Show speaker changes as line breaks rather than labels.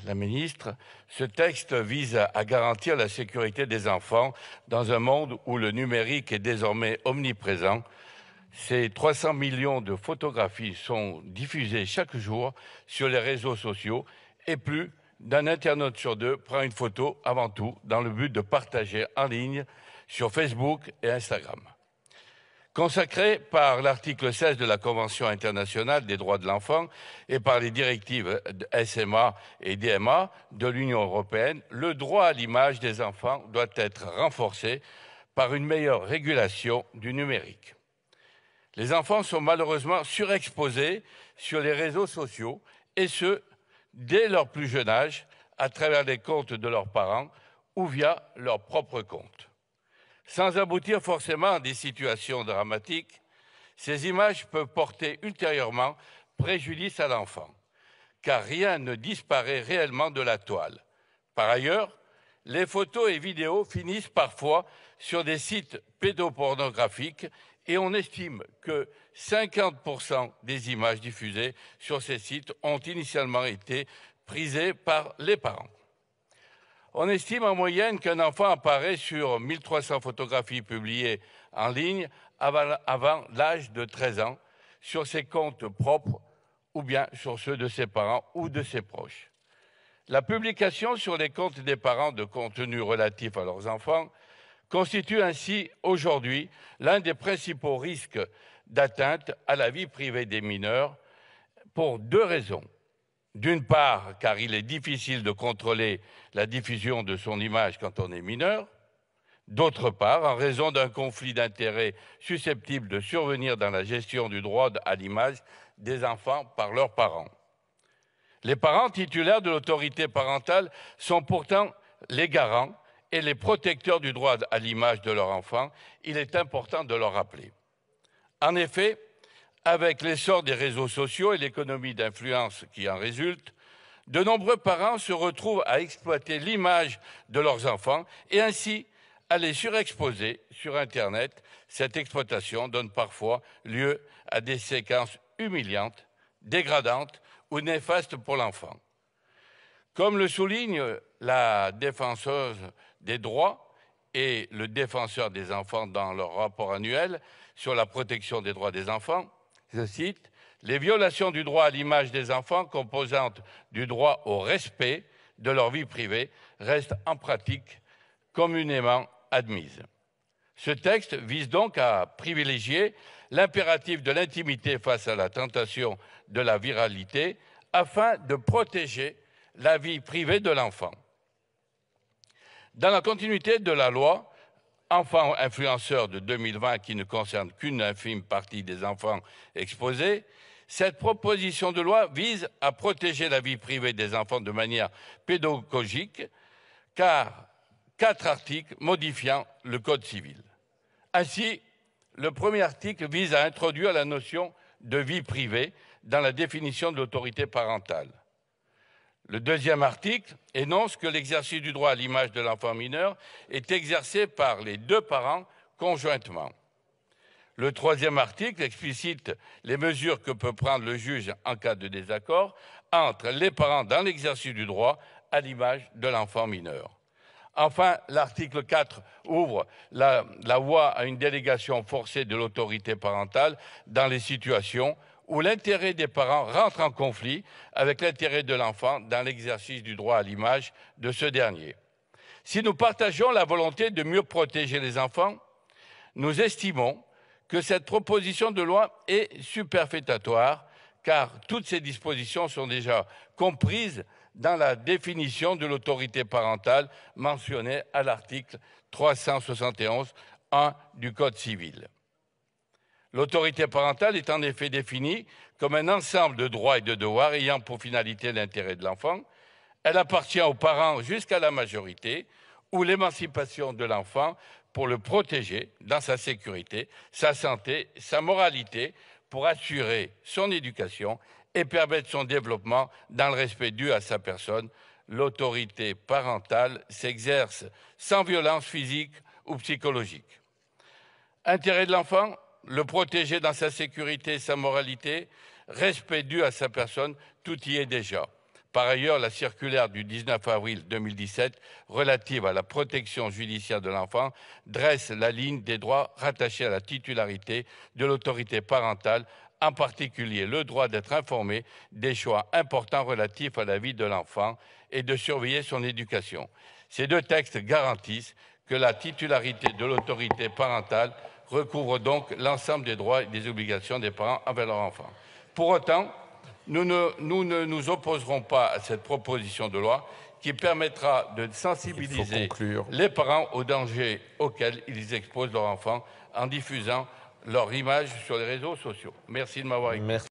la ministre, ce texte vise à garantir la sécurité des enfants dans un monde où le numérique est désormais omniprésent. Ces 300 millions de photographies sont diffusées chaque jour sur les réseaux sociaux et plus d'un internaute sur deux prend une photo avant tout dans le but de partager en ligne sur Facebook et Instagram. Consacré par l'article 16 de la Convention internationale des droits de l'enfant et par les directives SMA et DMA de l'Union européenne, le droit à l'image des enfants doit être renforcé par une meilleure régulation du numérique. Les enfants sont malheureusement surexposés sur les réseaux sociaux, et ce, dès leur plus jeune âge, à travers les comptes de leurs parents ou via leur propre compte. Sans aboutir forcément à des situations dramatiques, ces images peuvent porter ultérieurement préjudice à l'enfant, car rien ne disparaît réellement de la toile. Par ailleurs, les photos et vidéos finissent parfois sur des sites pédopornographiques et on estime que 50% des images diffusées sur ces sites ont initialement été prisées par les parents. On estime en moyenne qu'un enfant apparaît sur 1300 photographies publiées en ligne avant l'âge de 13 ans, sur ses comptes propres ou bien sur ceux de ses parents ou de ses proches. La publication sur les comptes des parents de contenus relatifs à leurs enfants constitue ainsi aujourd'hui l'un des principaux risques d'atteinte à la vie privée des mineurs pour deux raisons. D'une part, car il est difficile de contrôler la diffusion de son image quand on est mineur. D'autre part, en raison d'un conflit d'intérêts susceptible de survenir dans la gestion du droit à l'image des enfants par leurs parents. Les parents titulaires de l'autorité parentale sont pourtant les garants et les protecteurs du droit à l'image de leur enfant. Il est important de le rappeler. En effet, avec l'essor des réseaux sociaux et l'économie d'influence qui en résulte, de nombreux parents se retrouvent à exploiter l'image de leurs enfants et ainsi à les surexposer sur Internet. Cette exploitation donne parfois lieu à des séquences humiliantes, dégradantes ou néfastes pour l'enfant. Comme le souligne la défenseuse des droits et le défenseur des enfants dans leur rapport annuel sur la protection des droits des enfants, je cite, « Les violations du droit à l'image des enfants, composantes du droit au respect de leur vie privée, restent en pratique communément admises. » Ce texte vise donc à privilégier l'impératif de l'intimité face à la tentation de la viralité afin de protéger la vie privée de l'enfant. Dans la continuité de la loi Enfants influenceurs de 2020 qui ne concerne qu'une infime partie des enfants exposés, cette proposition de loi vise à protéger la vie privée des enfants de manière pédagogique, car 4 articles modifiant le Code civil. Ainsi, le premier article vise à introduire la notion de vie privée dans la définition de l'autorité parentale. Le deuxième article énonce que l'exercice du droit à l'image de l'enfant mineur est exercé par les 2 parents conjointement. Le troisième article explicite les mesures que peut prendre le juge en cas de désaccord entre les parents dans l'exercice du droit à l'image de l'enfant mineur. Enfin, l'article 4 ouvre la voie à une délégation forcée de l'autorité parentale dans les situations où l'intérêt des parents rentre en conflit avec l'intérêt de l'enfant dans l'exercice du droit à l'image de ce dernier. Si nous partageons la volonté de mieux protéger les enfants, nous estimons que cette proposition de loi est superfétatoire, car toutes ces dispositions sont déjà comprises dans la définition de l'autorité parentale mentionnée à l'article 371.1 du Code civil. L'autorité parentale est en effet définie comme un ensemble de droits et de devoirs ayant pour finalité l'intérêt de l'enfant. Elle appartient aux parents jusqu'à la majorité ou l'émancipation de l'enfant pour le protéger dans sa sécurité, sa santé, sa moralité, pour assurer son éducation et permettre son développement dans le respect dû à sa personne. L'autorité parentale s'exerce sans violence physique ou psychologique. Intérêt de l'enfant, le protéger dans sa sécurité et sa moralité, respect dû à sa personne, tout y est déjà. Par ailleurs, la circulaire du 19 avril 2017 relative à la protection judiciaire de l'enfant dresse la ligne des droits rattachés à la titularité de l'autorité parentale, en particulier le droit d'être informé des choix importants relatifs à la vie de l'enfant et de surveiller son éducation. Ces deux textes garantissent que la titularité de l'autorité parentale recouvre donc l'ensemble des droits et des obligations des parents envers leur enfant. Pour autant, nous ne nous opposerons pas à cette proposition de loi qui permettra de sensibiliser les parents aux dangers auxquels ils exposent leur enfant en diffusant leur image sur les réseaux sociaux. Merci de m'avoir écouté.